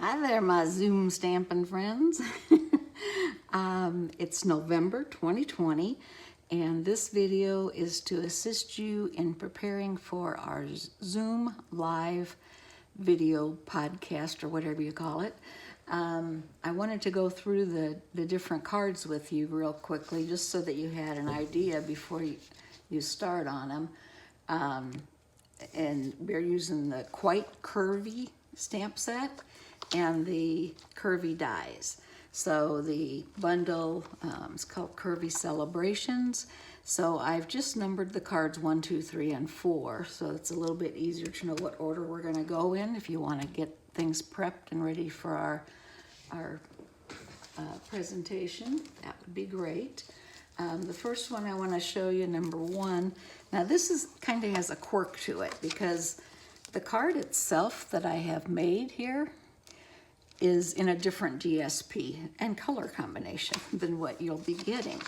Hi there, my Zoom stamping friends. It's November 2020, and this video is to assist you in preparing for our Zoom live video podcast, or whatever you call it. I wanted to go through the different cards with you real quickly, just so that you had an idea before you start on them. And we're using the Quite Curvy stamp set and the curvy dies. So the bundle is called Curvy Celebrations. So I've just numbered the cards 1, 2, 3, and 4. So it's a little bit easier to know what order we're going to go in if you want to get things prepped and ready for our presentation. That would be great. The first one I want to show you, number 1. Now this is kind of has a quirk to it because the card itself that I have made here is in a different DSP and color combination than what you'll be getting.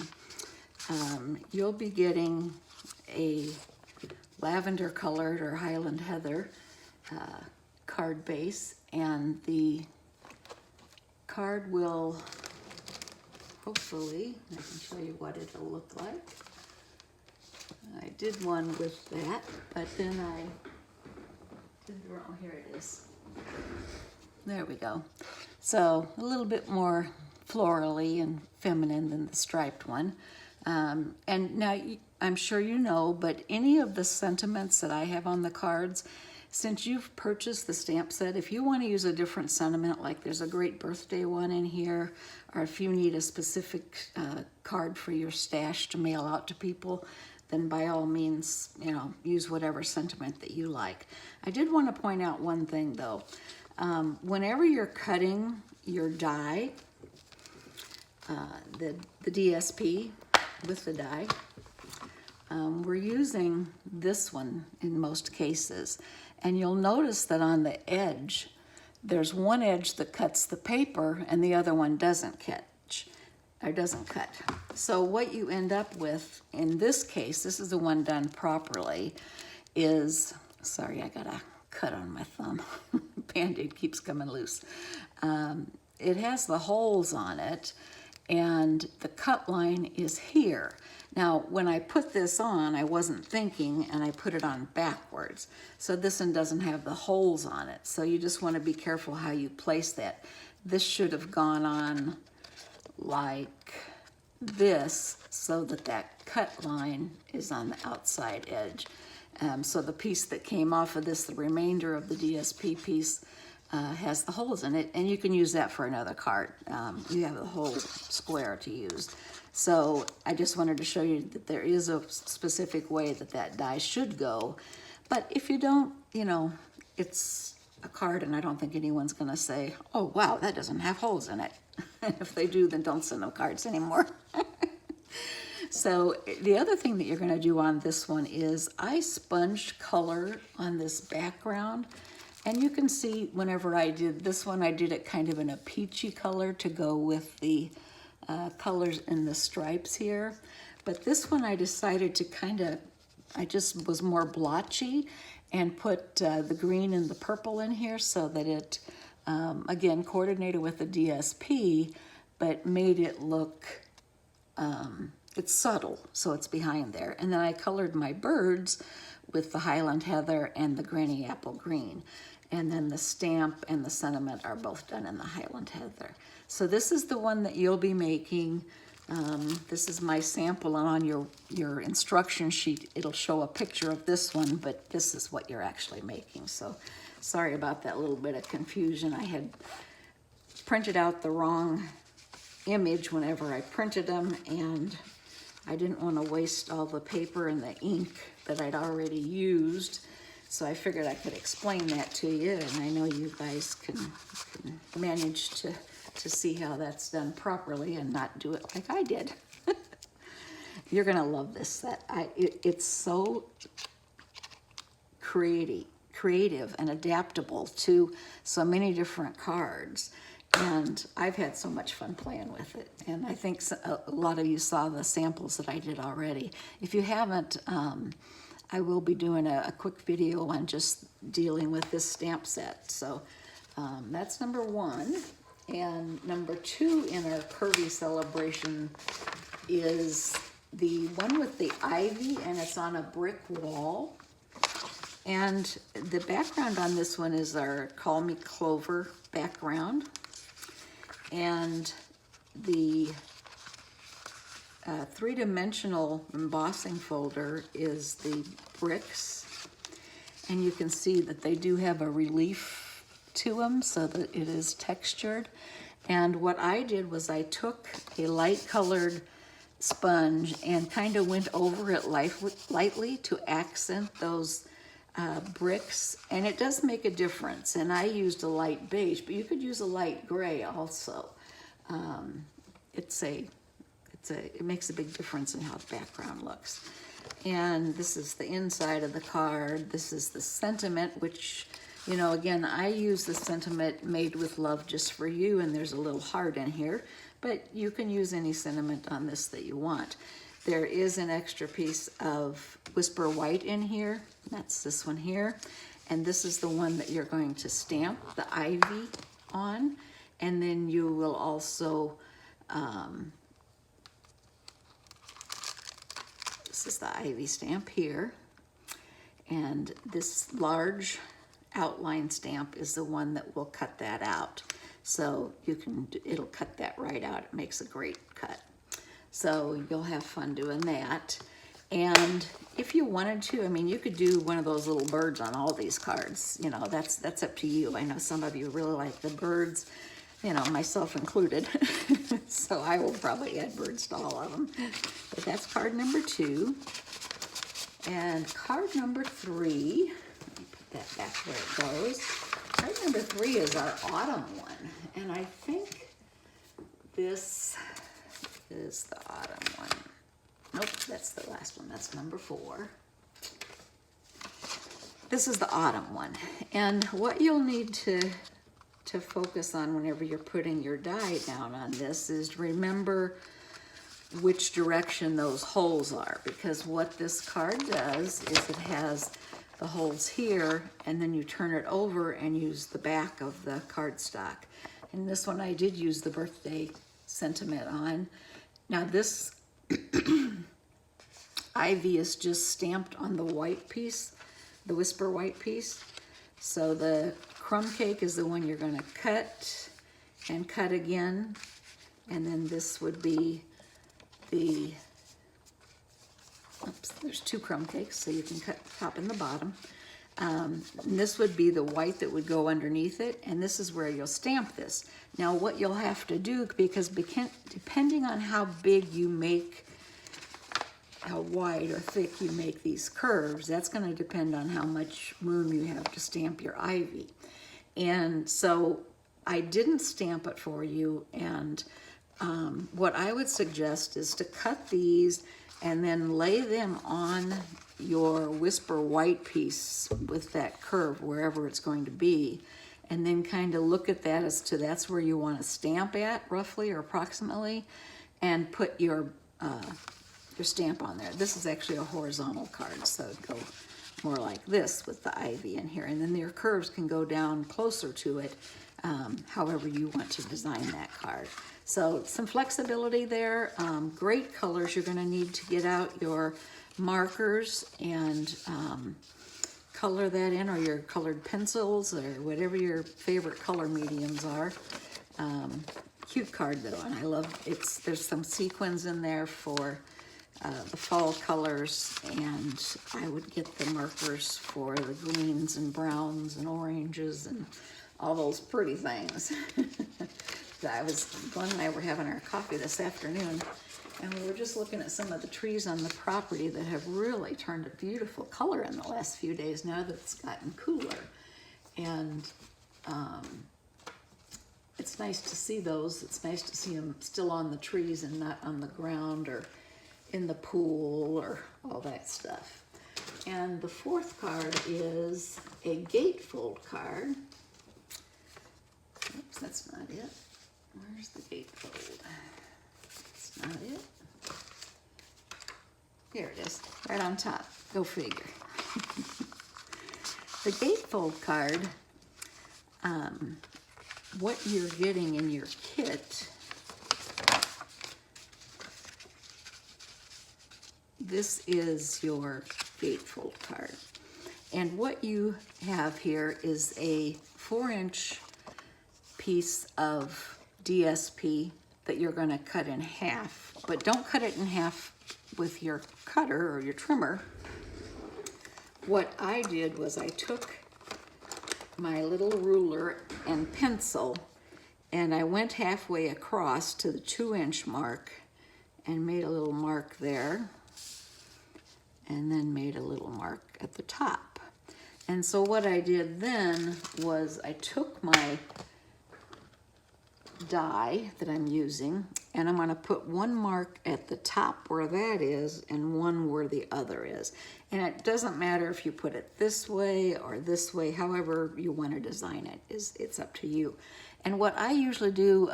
You'll be getting a lavender colored or Highland Heather card base, and the card will, hopefully, I can show you what it'll look like. I did one with that, but then I did the wrong, here it is. There we go. So a little bit more florally and feminine than the striped one. And now I'm sure you know, but any of the sentiments that I have on the cards, since you've purchased the stamp set, if you want to use a different sentiment, like there's a great birthday one in here, or if you need a specific card for your stash to mail out to people, then by all means, use whatever sentiment that you like. I did want to point out one thing though. Whenever you're cutting your die, the DSP with the die, we're using this one in most cases. And you'll notice that on the edge, there's one edge that cuts the paper and the other one doesn't cut. So what you end up with, in this case, this is the one done properly, is, sorry, I got a cut on my thumb. Band-Aid keeps coming loose. It has the holes on it, and the cut line is here. Now, when I put this on, I wasn't thinking, and I put it on backwards. So this one doesn't have the holes on it. So you just want to be careful how you place that. This should have gone on like this, so that that cut line is on the outside edge. So the piece that came off of this, the remainder of the DSP piece, has the holes in it, and you can use that for another card. You have the whole square to use. So I just wanted to show you that there is a specific way that that die should go. But if you don't, it's a card, and I don't think anyone's going to say, oh, wow, that doesn't have holes in it. And if they do, then don't send them cards anymore. So the other thing that you're going to do on this one is I sponged color on this background. And you can see whenever I did this one, I did it kind of in a peachy color to go with the colors in the stripes here. But this one I decided to I just was more blotchy and put the green and the purple in here so that it, again, coordinated with the DSP, but made it look, it's subtle, so it's behind there. And then I colored my birds with the Highland Heather and the Granny Apple Green. And then the stamp and the sentiment are both done in the Highland Heather. So this is the one that you'll be making. This is my sample, and on your instruction sheet, it'll show a picture of this one, but this is what you're actually making. So sorry about that little bit of confusion. I had printed out the wrong image whenever I printed them, and I didn't want to waste all the paper and the ink that I'd already used. So I figured I could explain that to you, and I know you guys can manage to see how that's done properly and not do it like I did. You're gonna love this set. It's so creative and adaptable to so many different cards. And I've had so much fun playing with it. And I think a lot of you saw the samples that I did already. If you haven't, I will be doing a quick video on just dealing with this stamp set. So That's number 1. And number 2 in our curvy celebration is the one with the ivy, and it's on a brick wall. And the background on this one is our Call Me Clover background. And the 3-dimensional embossing folder is the bricks. And you can see that they do have a relief to them so that it is textured. And what I did was I took a light colored sponge and kind of went over it lightly to accent those bricks, and it does make a difference. And I used a light beige, but you could use a light gray also. It makes a big difference in how the background looks. And this is the inside of the card. This is the sentiment, which, you know, again, I use the sentiment Made with Love Just for You, and there's a little heart in here, but you can use any sentiment on this that you want. There is an extra piece of Whisper White in here. That's this one here. And this is the one that you're going to stamp the ivy on. And then you will also, this is the ivy stamp here. And this large outline stamp is the one that will cut that out. So it'll cut that right out. It makes a great cut. So you'll have fun doing that. And if you wanted to, I mean, you could do one of those little birds on all these cards. You know, that's up to you. I know some of you really like the birds, you know, myself included. So I will probably add birds to all of them. But that's card number 2. And card number 3, let me put that back where it goes. Card number 3 is our autumn one. And I think this is the autumn one. Nope, that's the last one. That's number 4. This is the autumn one. And what you'll need to focus on whenever you're putting your die down on this is remember which direction those holes are, because what this card does is it has the holes here, and then you turn it over and use the back of the cardstock. And this one I did use the birthday sentiment on. Now this ivy is just stamped on the white piece, the Whisper White piece. So the crumb cake is the one you're going to cut and cut again. And then this would be the, oops, there's 2 crumb cakes, so you can cut the top and the bottom. And this would be the white that would go underneath it, and this is where you'll stamp this. Now what you'll have to do, because depending on how big you make, how wide or thick you make these curves, that's going to depend on how much room you have to stamp your ivy. And so I didn't stamp it for you, and what I would suggest is to cut these and then lay them on your Whisper White piece with that curve wherever it's going to be, and then kind of look at that as to that's where you want to stamp at roughly or approximately, and put your stamp on there. This is actually a horizontal card, so it'd go more like this with the ivy in here, and then your curves can go down closer to it, however you want to design that card. So some flexibility there. Great colors. You're going to need to get out your markers and color that in, or your colored pencils, or whatever your favorite color mediums are. Cute card though, and I love there's some sequins in there for the fall colors, and I would get the markers for the greens and browns and oranges and all those pretty things. Glenn and I were having our coffee this afternoon, and we were just looking at some of the trees on the property that have really turned a beautiful color in the last few days now that it's gotten cooler. And it's nice to see those. It's nice to see them still on the trees and not on the ground or in the pool or all that stuff. And the 4th card is a gatefold card. Oops, that's not it. Where's the gatefold? That's not it. Here it is, right on top. Go figure. The gatefold card, what you're getting in your kit, this is your gatefold card. And what you have here is a 4-inch piece of DSP that you're going to cut in half, but don't cut it in half with your cutter or your trimmer. What I did was I took my little ruler and pencil and I went halfway across to the 2-inch mark and made a little mark there, and then made a little mark at the top. And so what I did then was I took my die that I'm using and I'm going to put one mark at the top where that is and one where the other is. And it doesn't matter if you put it this way or this way, however you want to design it, it's up to you. And what I usually do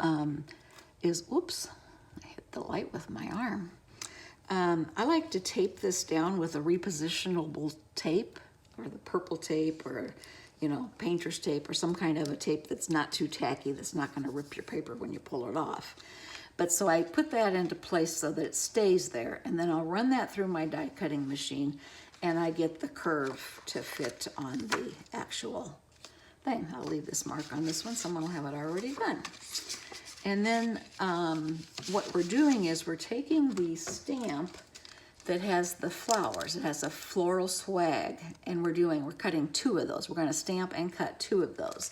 is, oops, I hit the light with my arm. I like to tape this down with a repositionable tape, or the purple tape, or painter's tape, or some kind of a tape that's not too tacky, that's not going to rip your paper when you pull it off. But so I put that into place so that it stays there, and then I'll run that through my die cutting machine, and I get the curve to fit on the actual thing. I'll leave this mark on this one. Someone will have it already done. And then what we're doing is we're taking the stamp that has the flowers. It has a floral swag, and we're cutting 2 of those. We're going to stamp and cut 2 of those.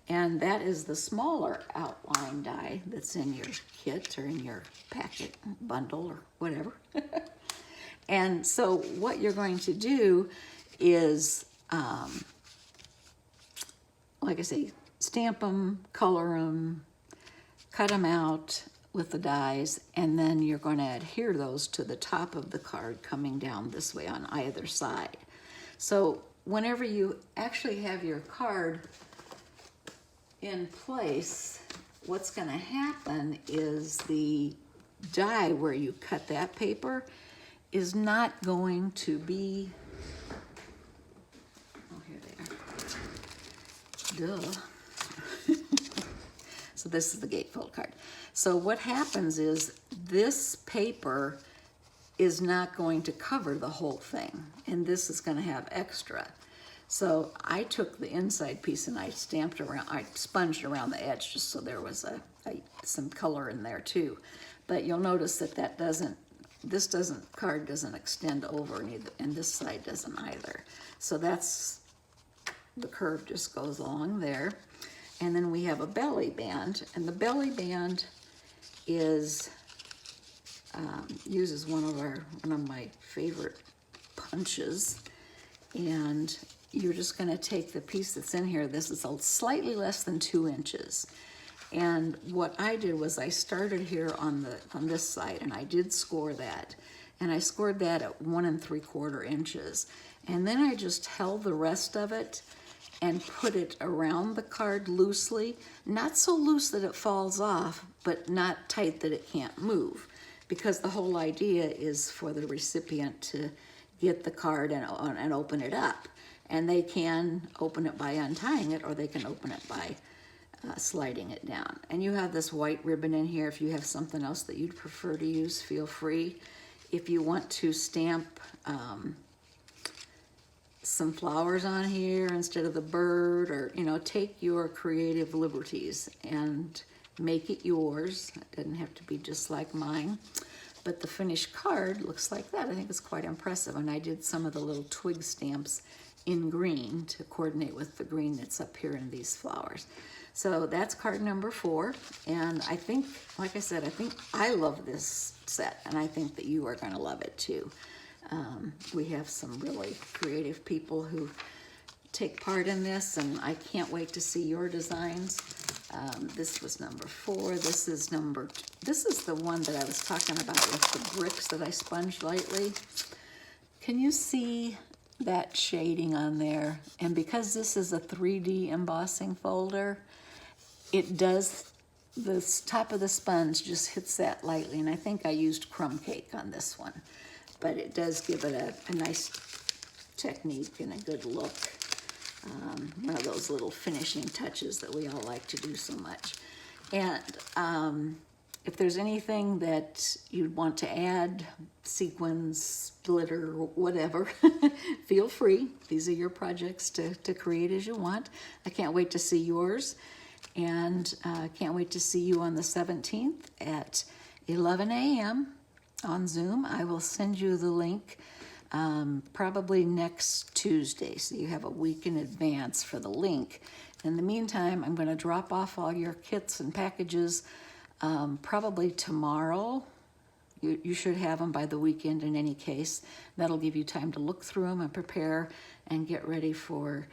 And that is the smaller outline die that's in your kit or in your packet bundle or whatever. And so what you're going to do is, like I say, stamp them, color them, cut them out with the dies, and then you're going to adhere those to the top of the card coming down this way on either side. So whenever you actually have your card in place, what's going to happen is the die where you cut that paper is not going to be, oh, here they are, duh. So this is the gatefold card. So what happens is this paper is not going to cover the whole thing, and this is going to have extra. So I took the inside piece and I stamped around, I sponged around the edge just so there was some color in there too. But you'll notice that this card doesn't extend over, and this side doesn't either. So that's, the curve just goes along there. And then we have a belly band, and the belly band is uses one of my favorite punches, and you're just going to take the piece that's in here. This is slightly less than 2 inches, and what I did was I started here on this side, and I did score that, and I scored that at 1 3/4 inches, and then I just held the rest of it and put it around the card loosely, not so loose that it falls off, but not tight that it can't move, because the whole idea is for the recipient to get the card and open it up. And they can open it by untying it, or they can open it by sliding it down. And you have this white ribbon in here. If you have something else that you'd prefer to use, feel free. If you want to stamp some flowers on here instead of the bird, or take your creative liberties and make it yours. It doesn't have to be just like mine, but the finished card looks like that. I think it's quite impressive, and I did some of the little twig stamps in green to coordinate with the green that's up here in these flowers. So that's card number 4, and I think, like I said, I love this set, and I think that you are going to love it too. We have some really creative people who take part in this, and I can't wait to see your designs. This was number 4. This is the one that I was talking about with the bricks that I sponged lightly. Can you see that shading on there? And because this is a 3D embossing folder, it does, the top of the sponge just hits that lightly, and I think I used crumb cake on this one. But it does give it a nice technique and a good look. one of those little finishing touches that we all like to do so much. And if there's anything that you'd want to add, sequins, glitter, whatever, feel free. These are your projects to create as you want. I can't wait to see yours. And can't wait to see you on the 17th at 11 a.m. on Zoom. I will send you the link probably next Tuesday, so you have a week in advance for the link. In the meantime, I'm going to drop off all your kits and packages probably tomorrow. You should have them by the weekend in any case. That'll give you time to look through them and prepare and get ready for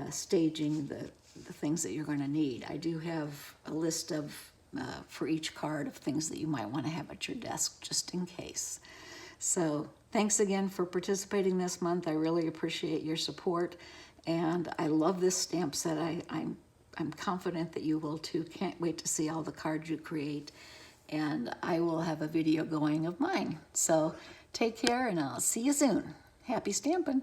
staging the things that you're going to need. I do have a list of, for each card, of things that you might want to have at your desk just in case. So thanks again for participating this month. I really appreciate your support, and I love this stamp set. I'm confident that you will too. Can't wait to see all the cards you create, and I will have a video going of mine. So take care, and I'll see you soon. Happy stamping.